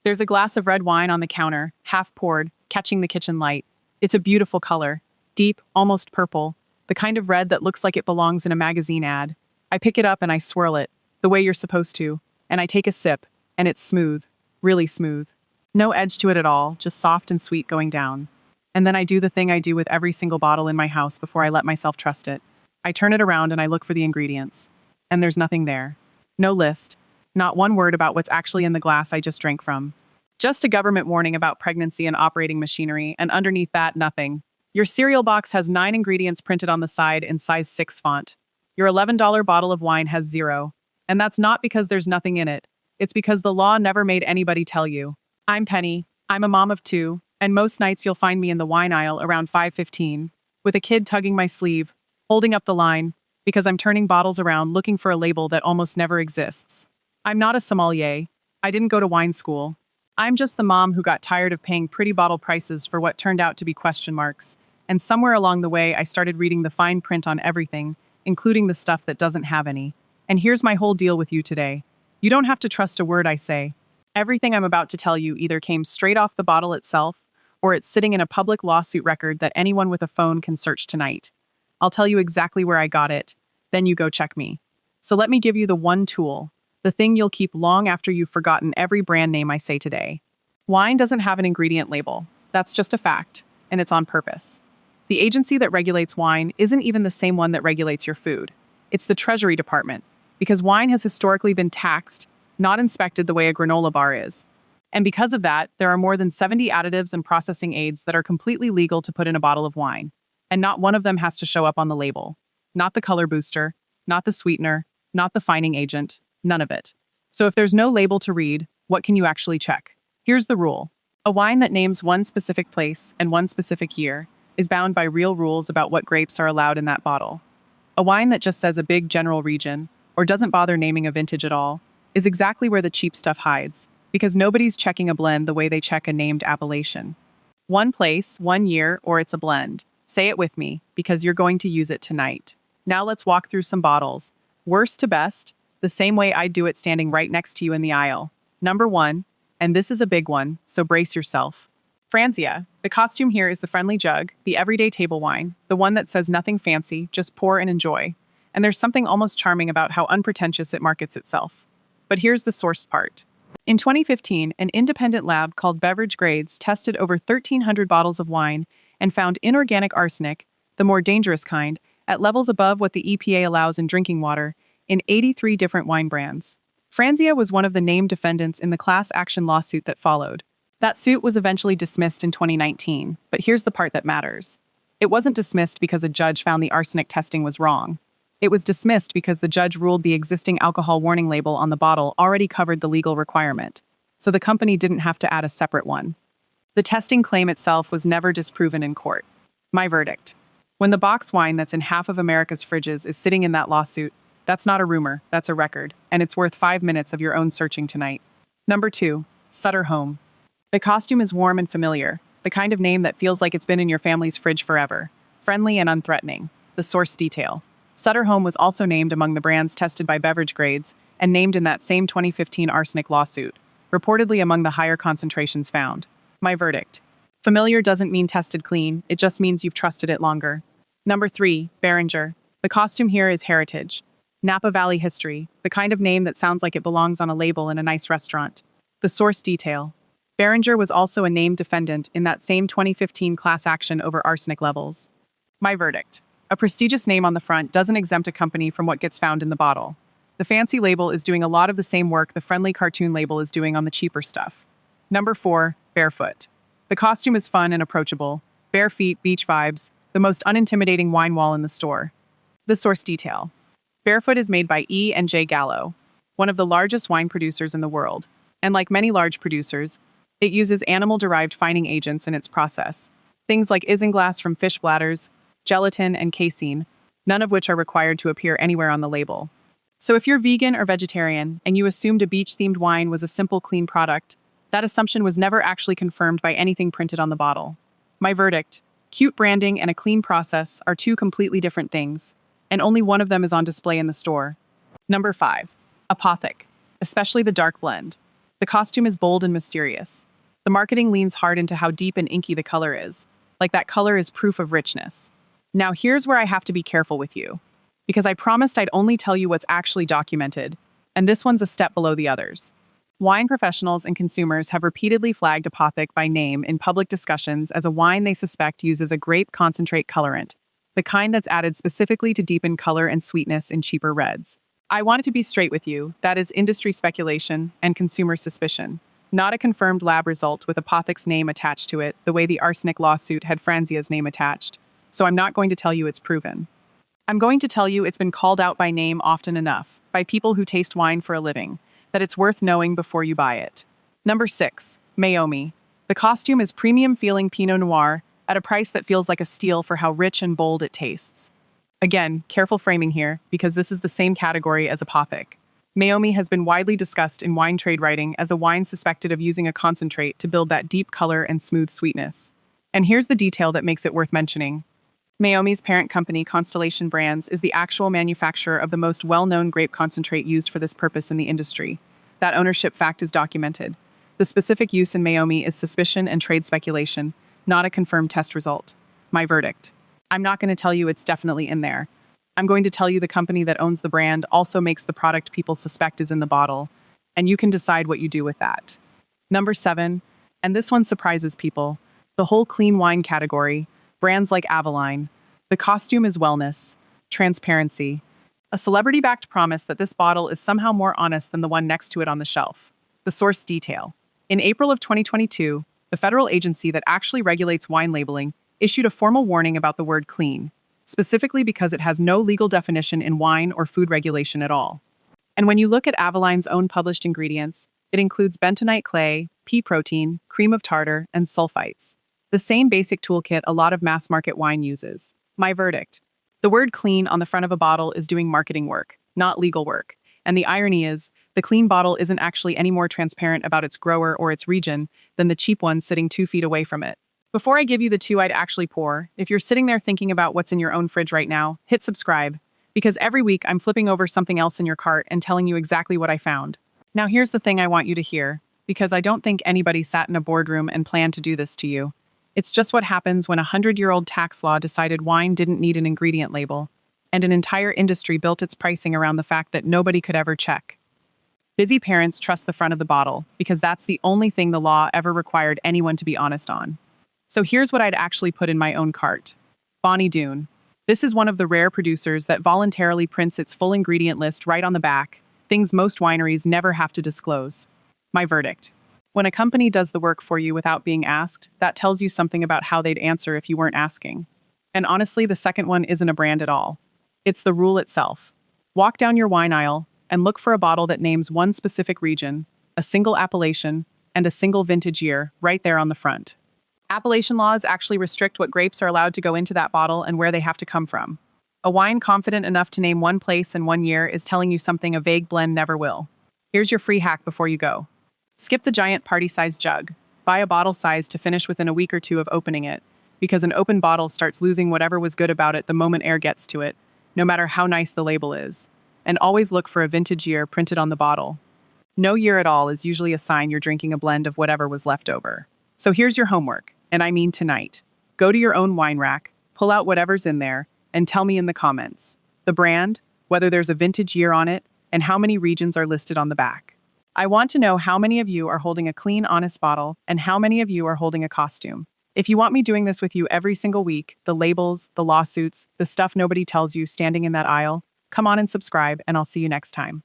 There's a glass of red wine on the counter, half poured, catching the kitchen light. It's a beautiful color, deep, almost purple, the kind of red that looks like it belongs in a magazine ad. I pick it up and I swirl it, the way you're supposed to, and I take a sip, and it's smooth, really smooth. No edge to it at all, just soft and sweet going down. And then I do the thing I do with every single bottle in my house before I let myself trust it. I turn it around and I look for the ingredients. And there's nothing there. No list. Not one word about what's actually in the glass I just drank from. Just a government warning about pregnancy and operating machinery, and underneath that, nothing. Your cereal box has 9 ingredients printed on the side in size 6 font. Your $11 bottle of wine has 0. And that's not because there's nothing in it. It's because the law never made anybody tell you. I'm Penny. I'm a mom of 2, and most nights you'll find me in the wine aisle around 5:15, with a kid tugging my sleeve, holding up the line, because I'm turning bottles around looking for a label that almost never exists. I'm not a sommelier. I didn't go to wine school. I'm just the mom who got tired of paying pretty bottle prices for what turned out to be question marks, and somewhere along the way I started reading the fine print on everything, including the stuff that doesn't have any. And here's my whole deal with you today. You don't have to trust a word I say. Everything I'm about to tell you either came straight off the bottle itself, or it's sitting in a public lawsuit record that anyone with a phone can search tonight. I'll tell you exactly where I got it, then you go check me. So let me give you the one tool, the thing you'll keep long after you've forgotten every brand name I say today. Wine doesn't have an ingredient label. That's just a fact, and it's on purpose. The agency that regulates wine isn't even the same one that regulates your food. It's the Treasury Department, because wine has historically been taxed, not inspected the way a granola bar is. And because of that, there are more than 70 additives and processing aids that are completely legal to put in a bottle of wine. And not one of them has to show up on the label. Not the color booster, not the sweetener, not the fining agent, none of it. So if there's no label to read, what can you actually check? Here's the rule. A wine that names one specific place and one specific year is bound by real rules about what grapes are allowed in that bottle. A wine that just says a big general region, or doesn't bother naming a vintage at all, is exactly where the cheap stuff hides, because nobody's checking a blend the way they check a named appellation. One place, 1 year, or it's a blend. Say it with me, because you're going to use it tonight. Now let's walk through some bottles. Worst to best, the same way I'd do it standing right next to you in the aisle. Number 1, and this is a big one, so brace yourself. Franzia. The costume here is the friendly jug, the everyday table wine, the one that says nothing fancy, just pour and enjoy. And there's something almost charming about how unpretentious it markets itself. But here's the sourced part. In 2015, an independent lab called Beverage Grades tested over 1,300 bottles of wine and found inorganic arsenic, the more dangerous kind, at levels above what the EPA allows in drinking water, in 83 different wine brands. Franzia was one of the named defendants in the class action lawsuit that followed. That suit was eventually dismissed in 2019, but here's the part that matters. It wasn't dismissed because a judge found the arsenic testing was wrong. It was dismissed because the judge ruled the existing alcohol warning label on the bottle already covered the legal requirement, so the company didn't have to add a separate one. The testing claim itself was never disproven in court. My verdict. When the box wine that's in half of America's fridges is sitting in that lawsuit, that's not a rumor, that's a record, and it's worth 5 minutes of your own searching tonight. Number 2, Sutter Home. The costume is warm and familiar, the kind of name that feels like it's been in your family's fridge forever. Friendly and unthreatening. The source detail. Sutter Home was also named among the brands tested by Beverage Grades and named in that same 2015 arsenic lawsuit, reportedly among the higher concentrations found. My verdict. Familiar doesn't mean tested clean, it just means you've trusted it longer. Number 3, Beringer. The costume here is heritage. Napa Valley history, the kind of name that sounds like it belongs on a label in a nice restaurant. The source detail. Beringer was also a named defendant in that same 2015 class action over arsenic levels. My verdict. A prestigious name on the front doesn't exempt a company from what gets found in the bottle. The fancy label is doing a lot of the same work the friendly cartoon label is doing on the cheaper stuff. Number 4, Barefoot. The costume is fun and approachable. Bare feet, beach vibes, the most unintimidating wine wall in the store. The source detail. Barefoot is made by E&J Gallo, one of the largest wine producers in the world, and like many large producers, it uses animal-derived fining agents in its process. Things like isinglass from fish bladders, gelatin, and casein, none of which are required to appear anywhere on the label. So if you're vegan or vegetarian and you assumed a beach-themed wine was a simple, clean product, that assumption was never actually confirmed by anything printed on the bottle. My verdict: cute branding and a clean process are 2 completely different things, and only one of them is on display in the store. Number 5, Apothic, especially the dark blend. The costume is bold and mysterious. The marketing leans hard into how deep and inky the color is, like that color is proof of richness. Now here's where I have to be careful with you, because I promised I'd only tell you what's actually documented, and this one's a step below the others. Wine professionals and consumers have repeatedly flagged Apothic by name in public discussions as a wine they suspect uses a grape concentrate colorant, the kind that's added specifically to deepen color and sweetness in cheaper reds. I wanted to be straight with you, that is industry speculation and consumer suspicion, not a confirmed lab result with Apothic's name attached to it the way the arsenic lawsuit had Franzia's name attached, so I'm not going to tell you it's proven. I'm going to tell you it's been called out by name often enough, by people who taste wine for a living, that it's worth knowing before you buy it. Number 6. Meiomi. The costume is premium-feeling Pinot Noir at a price that feels like a steal for how rich and bold it tastes. Again, careful framing here, because this is the same category as Apothic. Meiomi has been widely discussed in wine trade writing as a wine suspected of using a concentrate to build that deep color and smooth sweetness. And here's the detail that makes it worth mentioning. Meiomi's parent company, Constellation Brands, is the actual manufacturer of the most well-known grape concentrate used for this purpose in the industry. That ownership fact is documented. The specific use in Meiomi is suspicion and trade speculation, not a confirmed test result. My verdict. I'm not going to tell you it's definitely in there. I'm going to tell you the company that owns the brand also makes the product people suspect is in the bottle, and you can decide what you do with that. Number 7, and this one surprises people, the whole clean wine category, brands like Avaline. The costume is wellness, transparency, a celebrity-backed promise that this bottle is somehow more honest than the one next to it on the shelf. The source detail. In April of 2022, the federal agency that actually regulates wine labeling issued a formal warning about the word clean, specifically because it has no legal definition in wine or food regulation at all. And when you look at Avaline's own published ingredients, it includes bentonite clay, pea protein, cream of tartar, and sulfites. The same basic toolkit a lot of mass-market wine uses. My verdict. The word clean on the front of a bottle is doing marketing work, not legal work. And the irony is, the clean bottle isn't actually any more transparent about its grower or its region than the cheap one sitting 2 feet away from it. Before I give you the 2 I'd actually pour, if you're sitting there thinking about what's in your own fridge right now, hit subscribe, because every week I'm flipping over something else in your cart and telling you exactly what I found. Now here's the thing I want you to hear, because I don't think anybody sat in a boardroom and planned to do this to you. It's just what happens when a 100-year-old tax law decided wine didn't need an ingredient label, and an entire industry built its pricing around the fact that nobody could ever check. Busy parents trust the front of the bottle, because that's the only thing the law ever required anyone to be honest on. So here's what I'd actually put in my own cart. Bonnie Doon. This is one of the rare producers that voluntarily prints its full ingredient list right on the back, things most wineries never have to disclose. My verdict. When a company does the work for you without being asked, that tells you something about how they'd answer if you weren't asking. And honestly, the second one isn't a brand at all. It's the rule itself. Walk down your wine aisle and look for a bottle that names one specific region, a single appellation, and a single vintage year right there on the front. Appellation laws actually restrict what grapes are allowed to go into that bottle and where they have to come from. A wine confident enough to name one place and 1 year is telling you something a vague blend never will. Here's your free hack before you go. Skip the giant party-sized jug. Buy a bottle size to finish within a week or 2 of opening it, because an open bottle starts losing whatever was good about it the moment air gets to it, no matter how nice the label is. And always look for a vintage year printed on the bottle. No year at all is usually a sign you're drinking a blend of whatever was left over. So here's your homework, and I mean tonight. Go to your own wine rack, pull out whatever's in there, and tell me in the comments. The brand, whether there's a vintage year on it, and how many regions are listed on the back. I want to know how many of you are holding a clean, honest bottle, and how many of you are holding a costume. If you want me doing this with you every single week, the labels, the lawsuits, the stuff nobody tells you standing in that aisle, come on and subscribe, and I'll see you next time.